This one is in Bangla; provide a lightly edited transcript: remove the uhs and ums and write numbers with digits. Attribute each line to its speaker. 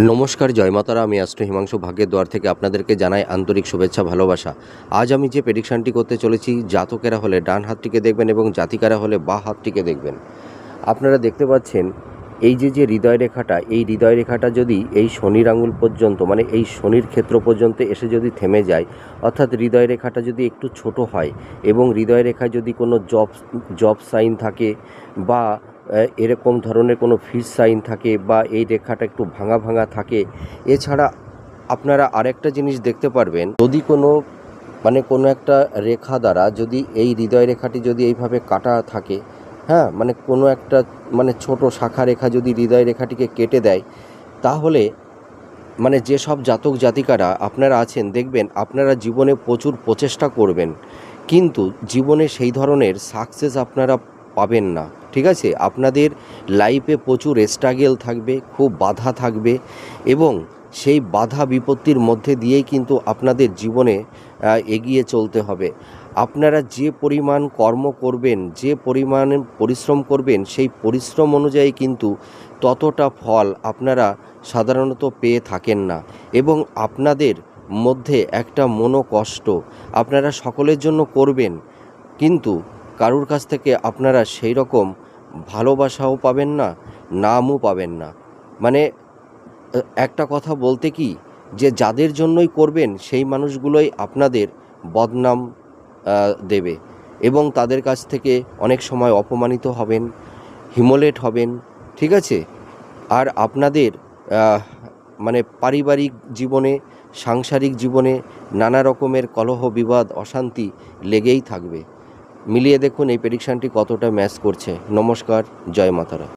Speaker 1: নমস্কার, জয় মাতারা। আমি অ্যাস্ট্রো হিমাংশু ভাগ্যের দ্বার থেকে আপনাদেরকে জানাই আন্তরিক শুভেচ্ছা, ভালোবাসা। আজ আমি যে প্রেডিকশানটি করতে চলেছি, জাতকেরা হলে ডান হাতটিকে দেখবেন এবং জাতিকারা হলে বাঁ হাতটিকে দেখবেন। আপনারা দেখতে পাচ্ছেন এই যে হৃদয় রেখাটা, এই হৃদয় রেখাটা যদি এই শনির আঙুল পর্যন্ত, মানে এই শনির ক্ষেত্র পর্যন্ত এসে যদি থেমে যায়, অর্থাৎ হৃদয় রেখাটা যদি একটু ছোট হয় এবং হৃদয় রেখায় যদি কোনো জব সাইন থাকে বা এরকম ধরনের কোনো ফিস সাইন থাকে বা এই রেখাটা একটু ভাঙা ভাঙা থাকে, এছাড়া আপনারা আরেকটা জিনিস দেখতে পারবেন, যদি কোনো একটা রেখা দ্বারা যদি এই হৃদয় রেখাটি যদি এইভাবে কাটা থাকে, হ্যাঁ, মানে কোনো একটা ছোট শাখা রেখা যদি হৃদয় রেখাটিকে কেটে দেয়, তাহলে যেসব জাতক জাতিকারা আপনারা আছেন, দেখবেন আপনারা জীবনে প্রচুর প্রচেষ্টা করবেন, কিন্তু জীবনে সেই ধরনের সাকসেস আপনারা পাবেন না। ঠিক আছে, আপনাদের লাইফে প্রচুর স্ট্রাগল থাকবে, খুব বাধা থাকবে এবং সেই বাধা বিপত্তির মধ্যে দিয়েই কিন্তু আপনাদের জীবনে এগিয়ে চলতে হবে। আপনারা যে পরিমাণ কর্ম করবেন, যে পরিমাণ পরিশ্রম করবেন, সেই পরিশ্রম অনুযায়ী কিন্তু ততটা ফল আপনারা সাধারণত পেয়ে থাকেন না এবং আপনাদের মধ্যে একটা মনোকষ্ট আপনারা সকলের জন্য করবেন, কিন্তু কারুর কাছ থেকে আপনারা সেই রকম ভালোবাসাও পাবেন না, নামও পাবেন না। একটা কথা বলতে কি, যে যাদের জন্যই করবেন সেই মানুষগুলোই আপনাদের বদনাম দেবে এবং তাদের কাছ থেকে অনেক সময় অপমানিত হবেন, হিমোলেট হবেন। ঠিক আছে, আর আপনাদের পারিবারিক জীবনে, সাংসারিক জীবনে নানা রকমের কলহ বিবাদ অশান্তি লেগেই থাকবে। মিলিয়ে দেখুন এই প্রেডিকশানটি কতটা ম্যাচ করছে। নমস্কার, জয় মাতারা।